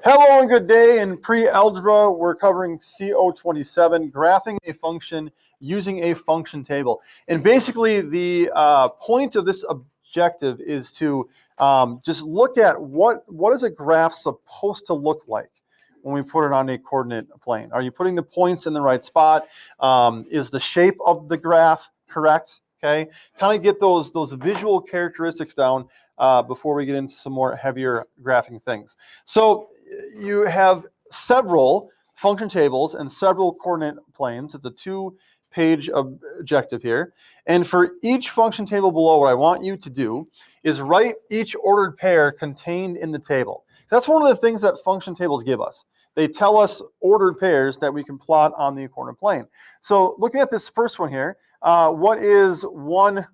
Hello and good day. In pre-algebra, we're covering CO27, graphing a function using a function table. And basically, the point of this objective is to just look at what is a graph supposed to look like when we put it on a coordinate plane. Are you putting the points in the right spot? Is the shape of the graph correct? Okay, kind of get those visual characteristics down before we get into some more heavier graphing things. So you have several function tables and several coordinate planes. It's a 2-page objective here. And for each function table below, what I want you to do is write each ordered pair contained in the table. That's one of the things that function tables give us. They tell us ordered pairs that we can plot on the coordinate plane. So looking at this first one here, what is one?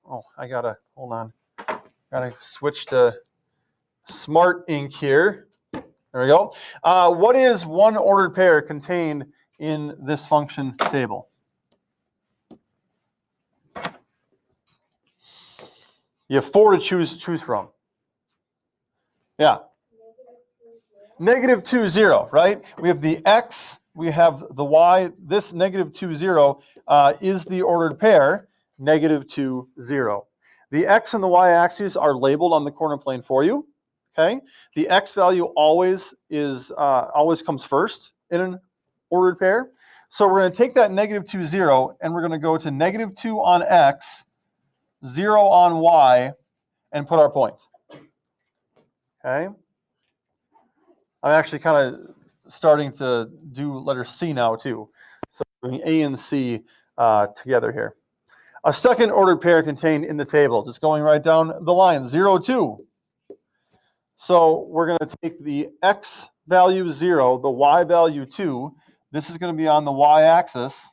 Oh, hold on. Gotta switch to Smart Ink here. There we go. What is one ordered pair contained in this function table? You have 4 to choose from. Yeah. -2, 0, right? We have the x, we have the y. This -2, 0 is the ordered pair, -2, 0. The x and the y axes are labeled on the coordinate plane for you. Okay. The x value always comes first in an ordered pair. So we're going to take that -2, 0, and we're going to go to -2 on x, 0 on y, and put our point. Okay. I'm actually kind of starting to do letter C now too. So doing A and C together here. A second ordered pair contained in the table, just going right down the line, 0, 2. So we're going to take the x value 0, the y value 2. This is going to be on the y-axis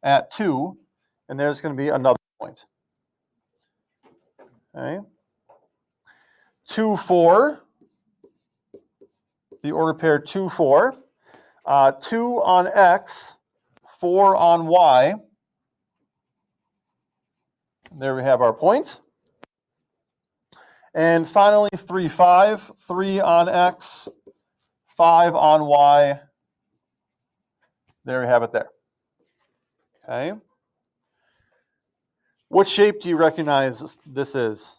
at 2, and there's going to be another point. Okay. 2, 4. The order pair 2, 4. 2 on x, 4 on y. There we have our point. And finally, 3, 5. 3 on x, 5 on y. There we have it there. Okay. What shape do you recognize this is?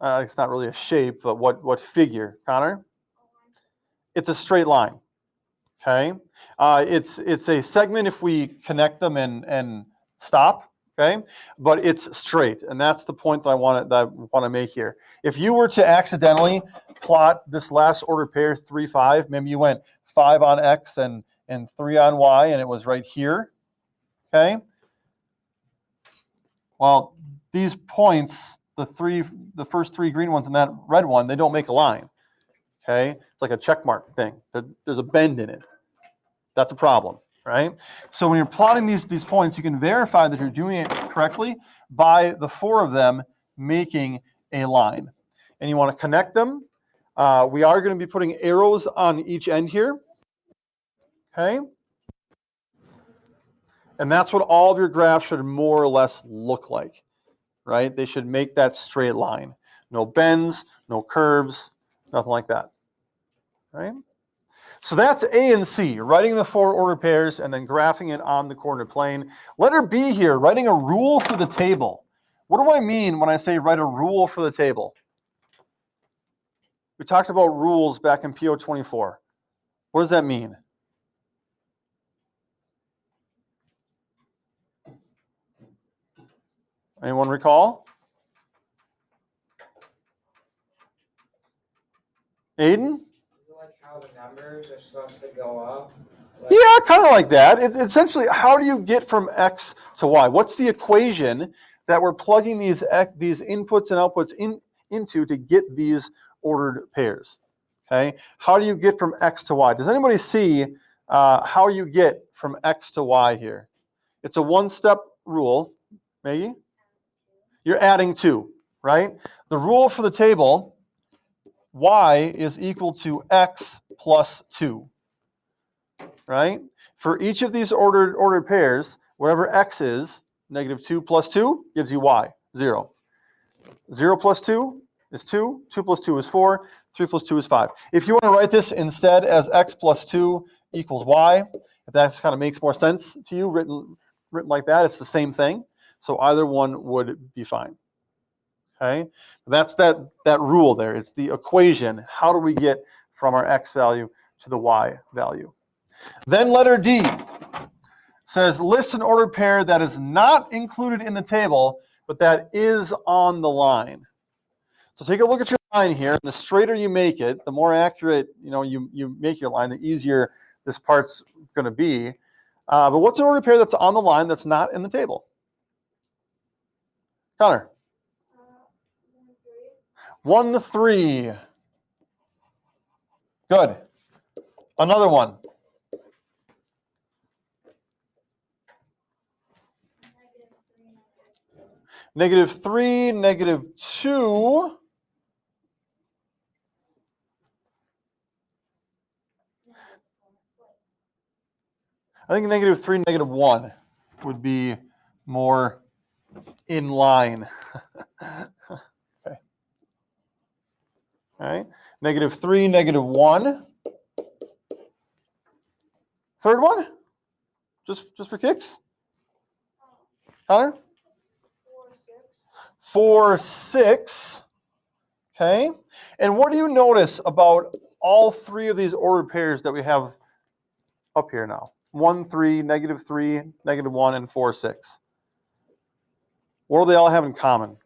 It's not really a shape, but what figure, Connor? It's a straight line. Okay. It's a segment if we connect them and stop. Okay, but it's straight, and that's the point that I want to make here. If you were to accidentally plot this last order pair 3, 5, maybe you went 5 on x and 3 on y, and it was right here. Okay. Well, these points, the first 3 green ones and that red one, they don't make a line. Okay, it's like a check mark thing. There's a bend in it. That's a problem. Right? So when you're plotting these points, you can verify that you're doing it correctly by the 4 of them making a line. And you want to connect them. We are going to be putting arrows on each end here. Okay? And that's what all of your graphs should more or less look like. Right? They should make that straight line. No bends, no curves, nothing like that. Right? So that's A and C, writing the 4 ordered pairs and then graphing it on the coordinate plane. Letter B here, writing a rule for the table. What do I mean when I say write a rule for the table? We talked about rules back in PO24. What does that mean? Anyone recall? Aiden? How the numbers are supposed to go up? Yeah, kind of like that. It's essentially, how do you get from x to y? What's the equation that we're plugging these inputs and outputs into to get these ordered pairs? Okay, how do you get from x to y? Does anybody see how you get from x to y here? It's a one-step rule. Maggie? You're adding 2, right? The rule for the table, y is equal to x plus 2, right? For each of these ordered pairs, whatever x is, -2 plus 2 gives you y, 0. 0 plus 2, is 2, 2 plus 2 is 4, 3 plus 2 is 5. If you want to write this instead as x plus 2 equals y, if that kind of makes more sense to you, written like that, it's the same thing. So either one would be fine. Okay, that's that rule there. It's the equation. How do we get from our x value to the y value? Then letter D says list an ordered pair that is not included in the table, but that is on the line. So take a look at your line here. The straighter you make it, the more accurate you make your line, the easier this part's going to be. But what's an ordered pair that's on the line that's not in the table? Connor. 1 to 3. Good. Another one. -3, -2. I think -3, -1 would be more in line. Okay. All right. -3, -1. Third one? Just for kicks? Connor? 4, 6. Okay. And what do you notice about all three of these ordered pairs that we have up here now? 1, 3, -3, -1, and 4, 6. What do they all have in common?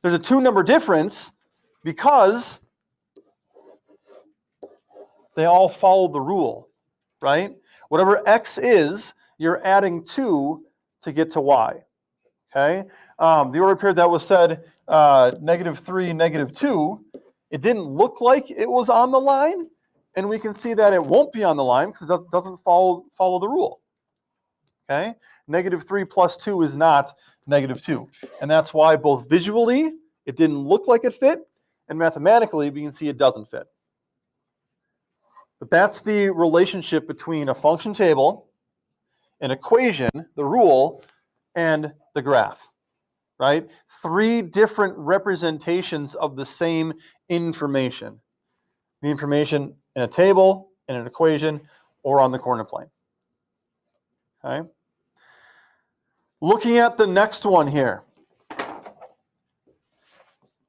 There's a 2-number difference because they all follow the rule, right? Whatever x is, you're adding 2 to get to y. Okay? The ordered pair that was said -3, -2, it didn't look like it was on the line, and we can see that it won't be on the line because it doesn't follow the rule. Okay? -3 plus 2 is not -2. And that's why both visually it didn't look like it fit, and mathematically we can see it doesn't fit. But that's the relationship between a function table, an equation, the rule, and the graph, right? 3 different representations of the same information. The information in a table, in an equation, or on the coordinate plane. Okay? Looking at the next one here.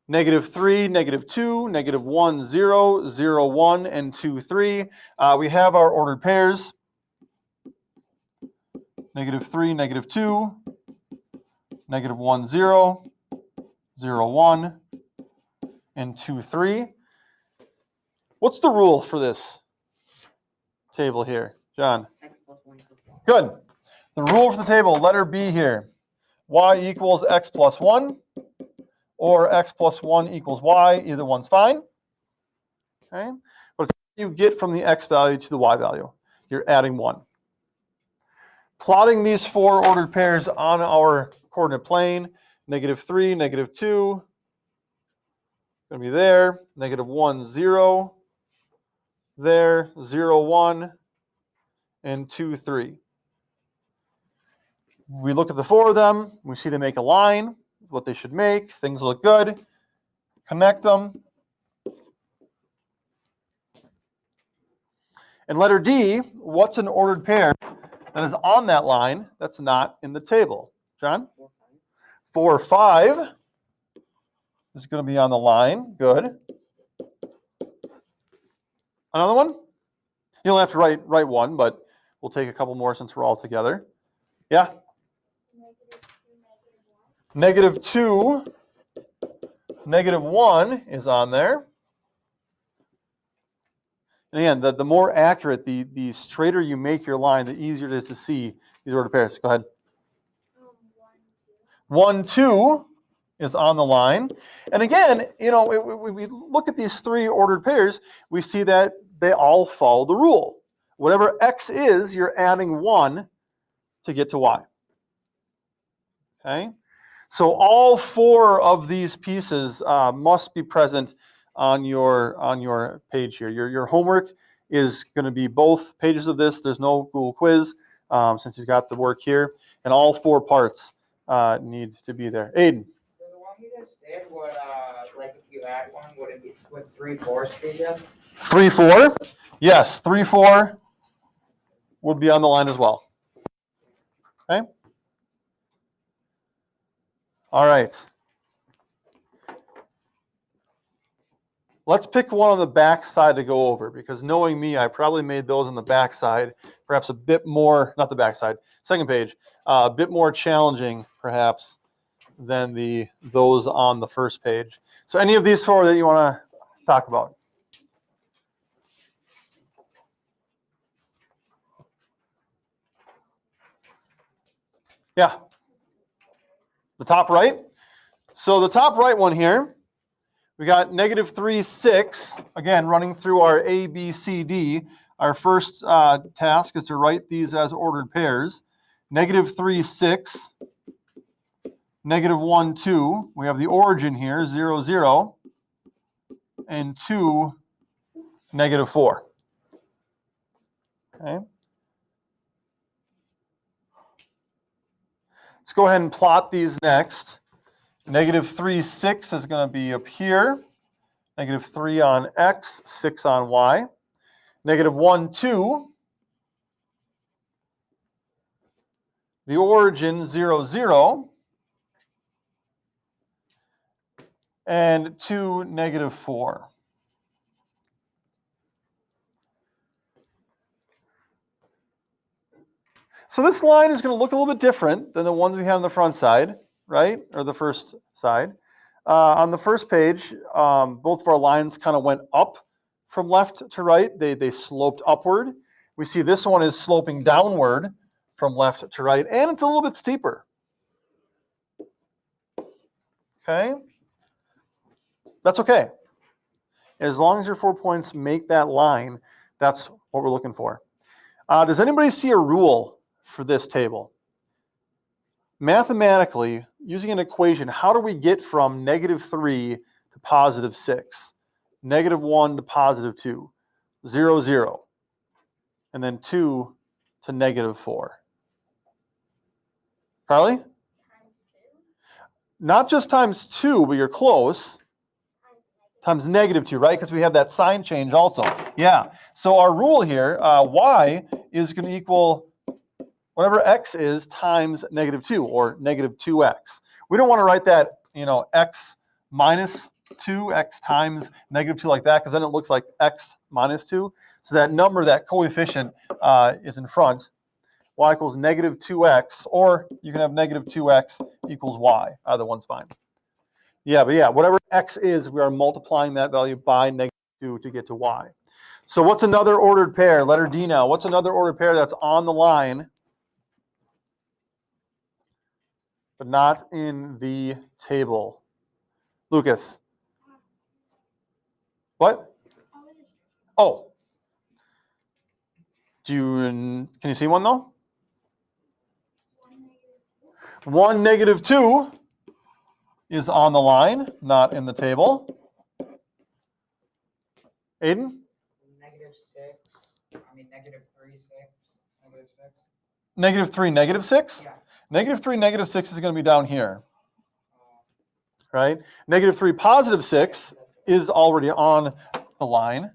-3, -2, -1, 0, 0, 1, and 2, 3. We have our ordered pairs. -3, -2, -1, 0, 0, 1, and 2, 3. What's the rule for this table here, John? Good. The rule for the table, letter B here. Y equals x plus 1, or x plus 1 equals y. Either one's fine. Okay? But it's what you get from the x value to the y value. You're adding 1. Plotting these 4 ordered pairs on our coordinate plane, -3, -2, going to be there, -1, 0, there, 0, 1, and 2, 3. We look at the 4 of them, we see they make a line, what they should make, things look good, connect them. And letter D, what's an ordered pair that is on that line that's not in the table? John? 4, 5 is going to be on the line. Good. Another one? You don't have to write one, but we'll take a couple more since we're all together. Yeah? -2, -1 is on there. And again, the more accurate, the straighter you make your line, the easier it is to see these ordered pairs. Go ahead. 1, 2 is on the line. And again, when we look at these 3 ordered pairs, we see that they all follow the rule. Whatever x is, you're adding 1 to get to y. Okay? So all 4 of these pieces must be present on your page here. Your homework is going to be both pages of this. There's no Google quiz since you've got the work here. And all 4 parts need to be there. Aiden. Do you want me this did, would like if you add one, would 3/4 be good? 3/4? Yes, 3/4 would be on the line as well. Okay? All right. Let's pick one on the back side to go over, because knowing me, I probably made those on the back side perhaps a bit more, not the back side, second page, a bit more challenging perhaps than those on the first page. So any of these four that you want to talk about? Yeah. The top right? So the top right one here, we got -3, 6, again, running through our A, B, C, D. Our first task is to write these as ordered pairs. -3, 6, -1, 2. We have the origin here, 0, 0, and 2, -4. Okay. Let's go ahead and plot these next. -3, 6 is going to be up here. -3 on X, 6 on Y. -1, 2. The origin, 0, 0. And 2, -4. So this line is going to look a little bit different than the ones we had on the front side, right? Or the first side. On the first page, both of our lines kind of went up from left to right. They sloped upward. We see this one is sloping downward from left to right, and it's a little bit steeper. Okay? That's okay. As long as your 4 points make that line, that's what we're looking for. Does anybody see a rule for this table? Mathematically, using an equation, how do we get from -3 to +6? -1 to +2, 0, 0, and then 2 to -4. Carly? Not just times 2, but you're close. Times -2, right? Because we have that sign change also. Yeah. So our rule here, y is going to equal whatever x is times -2, or -2x. We don't want to write that, x minus 2, x times -2 like that, because then it looks like x minus 2. So that number, that coefficient is in front. Y equals -2x, or you can have -2x equals y. Either one's fine. Yeah, but yeah, whatever x is, we are multiplying that value by -2 to get to y. So what's another ordered pair? Letter D now. What's another ordered pair that's on the line, but not in the table? Lucas. What? Oh. Can you see one though? 1, -2 is on the line, not in the table. Aiden? -6. I mean -3, 6. -6. -3, -6? Yeah. -3, -6 is going to be down here. Right? -3, +6 is already on the line.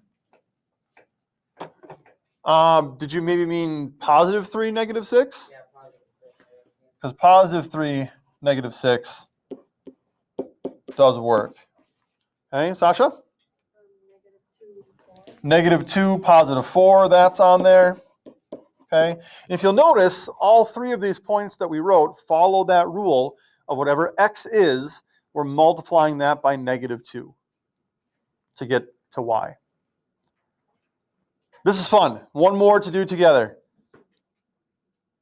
Did you maybe mean +3, -6? Yeah, Because +3, -6 does work. Okay, Sasha? -2, +4, that's on there. Okay, and if you'll notice, all three of these points that we wrote follow that rule of whatever x is, we're multiplying that by -2 to get to y. This is fun. One more to do together.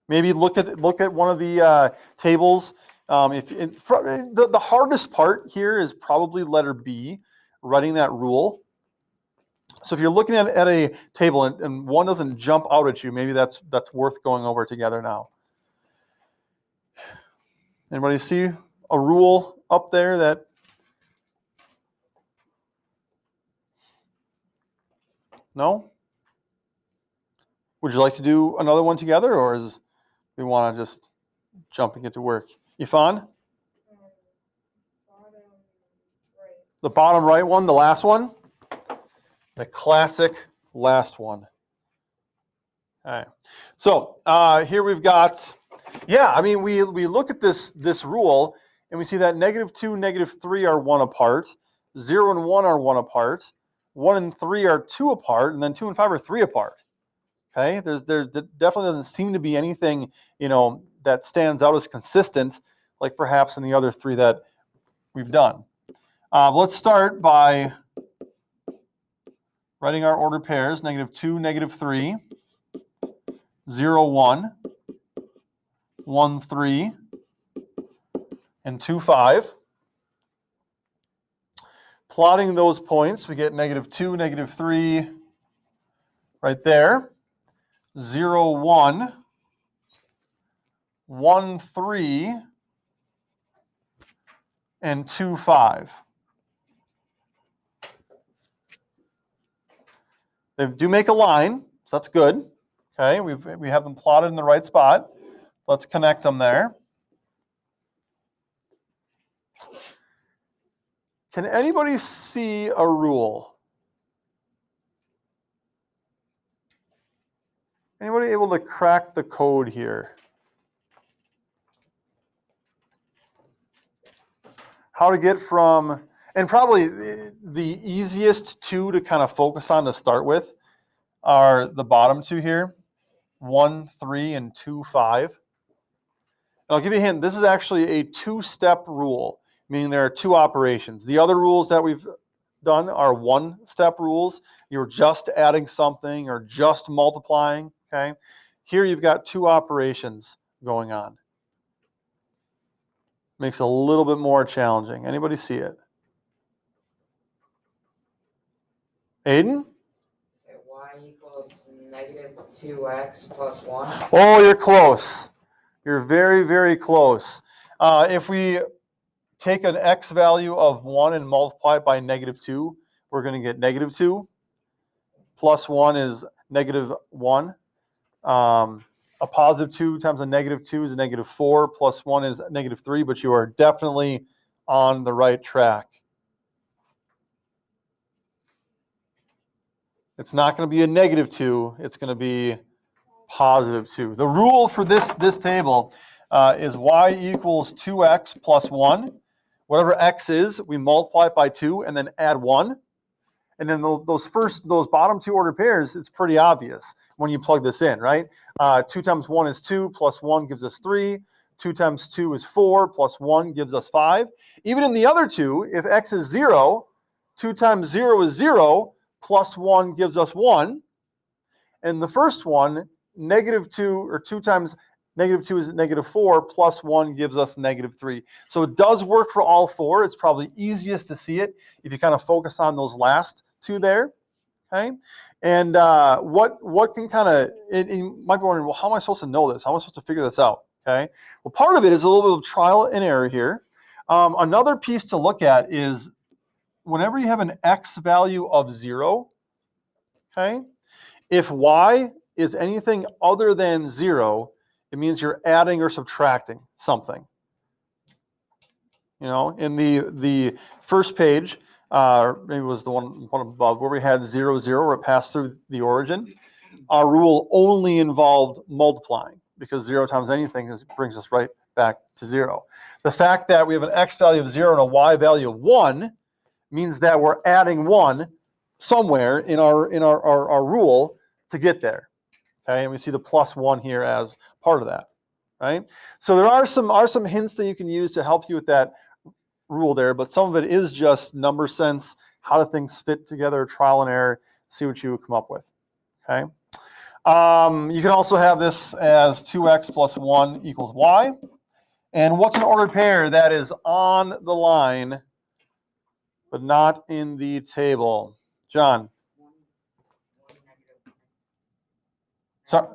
Maybe look at one of the tables. The hardest part here is probably letter B, writing that rule. So if you're looking at a table and one doesn't jump out at you, maybe that's worth going over together now. Anybody see a rule up there that? No? Would you like to do another one together, or is we want to just jump and get to work? Ifan? The bottom right one, the last one, the classic last one. All right. So here we've got, I mean, we look at this rule and we see that -2, -3 are 1 apart, 0 and 1 are 1 apart, 1 and 3 are 2 apart, and then 2 and 5 are 3 apart. Okay, there definitely doesn't seem to be anything, that stands out as consistent, like perhaps in the other 3 that we've done. Let's start by writing our ordered pairs: -2, -3, 0, 1, 1, 3, and 2, 5. Plotting those points, we get -2, -3 right there, 0, 1, 1, 3, and 2, 5. They do make a line, so that's good. Okay, we have them plotted in the right spot. Let's connect them there. Can anybody see a rule? Anybody able to crack the code here? How to get from, and probably the easiest 2 to kind of focus on to start with are the bottom 2 here, 1, 3, and 2, 5. And I'll give you a hint, this is actually a 2-step rule, meaning there are 2 operations. The other rules that we've done are 1-step rules. You're just adding something or just multiplying, okay? Here you've got 2 operations going on. Makes it a little bit more challenging. Anybody see it? Aiden? Y equals -2x plus 1. Oh, you're close. You're very, very close. If we take an x value of 1 and multiply it by -2, we're going to get -2. Plus 1 is -1. A +2 times a -2 is a -4. Plus 1 is -3, but you are definitely on the right track. It's not going to be a -2. It's going to be +2. The rule for this table is y equals 2x plus 1. Whatever x is, we multiply it by 2 and then add 1. And then those bottom 2 ordered pairs, it's pretty obvious when you plug this in, right? 2 times 1 is 2, plus 1 gives us 3. 2 times 2 is 4, plus 1 gives us 5. Even in the other 2, if x is 0, 2 times 0 is 0, plus 1 gives us 1. And the first one, -2, or 2 times -2 is -4, plus 1 gives us -3. So it does work for all 4. It's probably easiest to see it if you kind of focus on those last 2 there, okay? And what can kind of, you might be wondering, well, how am I supposed to know this? How am I supposed to figure this out, okay? Well, part of it is a little bit of trial and error here. Another piece to look at is whenever you have an x value of 0, okay, if y is anything other than 0, it means you're adding or subtracting something. In the first page, maybe it was the one above, where we had 0, 0, where it passed through the origin, our rule only involved multiplying, because 0 times anything brings us right back to 0. The fact that we have an x value of 0 and a y value of 1 means that we're adding 1 somewhere in our rule to get there. Okay, and we see the plus 1 here as part of that, right? So there are some hints that you can use to help you with that rule there, but some of it is just number sense, how do things fit together, trial and error, see what you come up with, okay? You can also have this as 2x plus 1 equals y. And what's an ordered pair that is on the line, but not in the table? John? Sorry.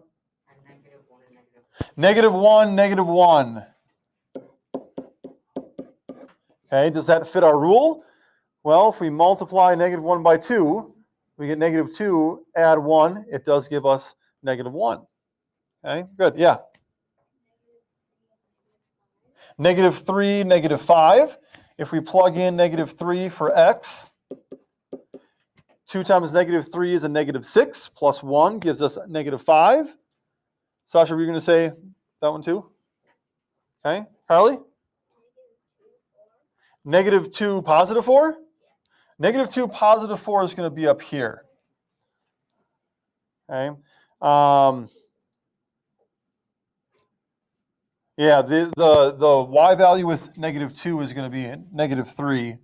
-1, -1. Okay, does that fit our rule? Well, if we multiply -1 by 2, we get -2, add 1, it does give us -1. Okay, good, yeah. -3, -5. If we plug in -3 for x, 2 times -3 is a -6, plus 1 gives us -5. Sasha, were you going to say that one too? Okay. Carly? -2, +4? -2, +4 is going to be up here. Okay. Yeah, the y value with -2 is going to be -3.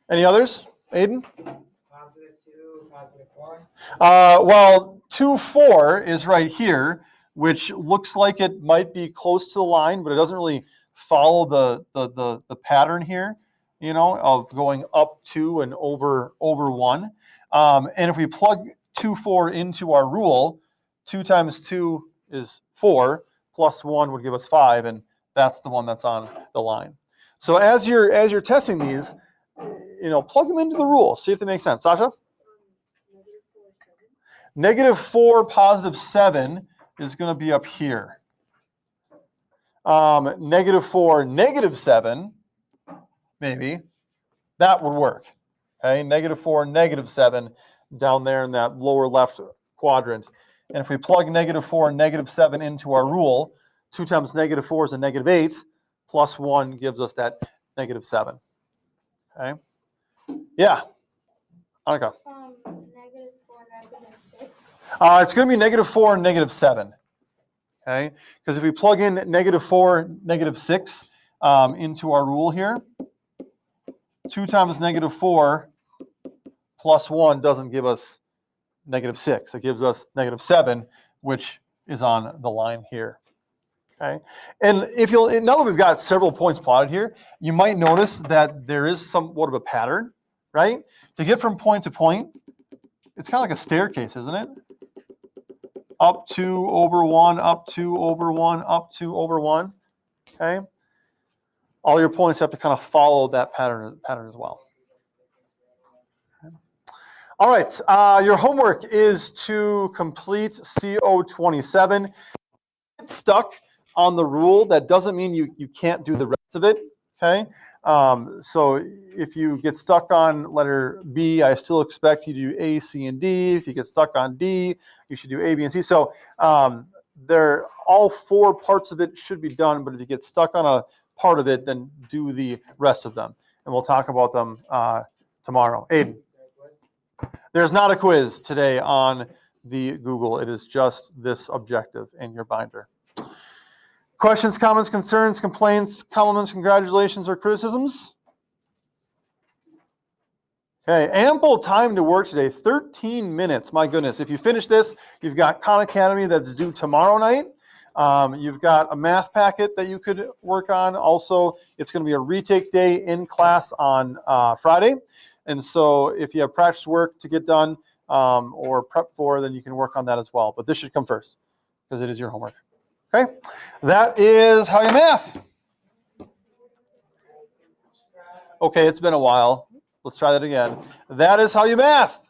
Any others? Aiden? +2, +4. Well, 2, 4 is right here, which looks like it might be close to the line, but it doesn't really follow the pattern here, you know, of going up 2 and over 1. And if we plug 2, 4 into our rule, 2 times 2 is 4, plus 1 would give us 5, and that's the one that's on the line. So as you're testing these, you know, plug them into the rule, see if they make sense. Sasha? -4, +7 is going to be up here. -4, -7, maybe. That would work. Okay, -4, -7 down there in that lower left quadrant. And if we plug -4 and -7 into our rule, 2 times -4 is a -8, plus 1 gives us that -7. Okay. Yeah. Annika. -4, -6. It's going to be -4 and -7. Okay, because if we plug in -4, -6 into our rule here, 2 times -4 plus 1 doesn't give us -6. It gives us -7, which is on the line here. Okay, and if you'll, now that we've got several points plotted here, you might notice that there is somewhat of a pattern, right? To get from point to point, it's kind of like a staircase, isn't it? Up 2 over 1, up 2 over 1, up 2 over 1. Okay. All your points have to kind of follow that pattern as well. Okay. All right. Your homework is to complete CO27. Get stuck on the rule. That doesn't mean you can't do the rest of it. Okay. So if you get stuck on letter B, I still expect you to do A, C, and D. If you get stuck on D, you should do A, B, and C. So all 4 parts of it should be done, but if you get stuck on a part of it, then do the rest of them. And we'll talk about them tomorrow. Aiden, there's not a quiz today on the Google. It is just this objective in your binder. Questions, comments, concerns, complaints, compliments, congratulations, or criticisms? Okay, ample time to work today, 13 minutes. My goodness, if you finish this, you've got Khan Academy that's due tomorrow night. You've got a math packet that you could work on. Also, it's going to be a retake day in class on Friday. And so if you have practice work to get done or prep for, then you can work on that as well. But this should come first because it is your homework. Okay, that is how you math. Okay, it's been a while. Let's try that again. That is how you math.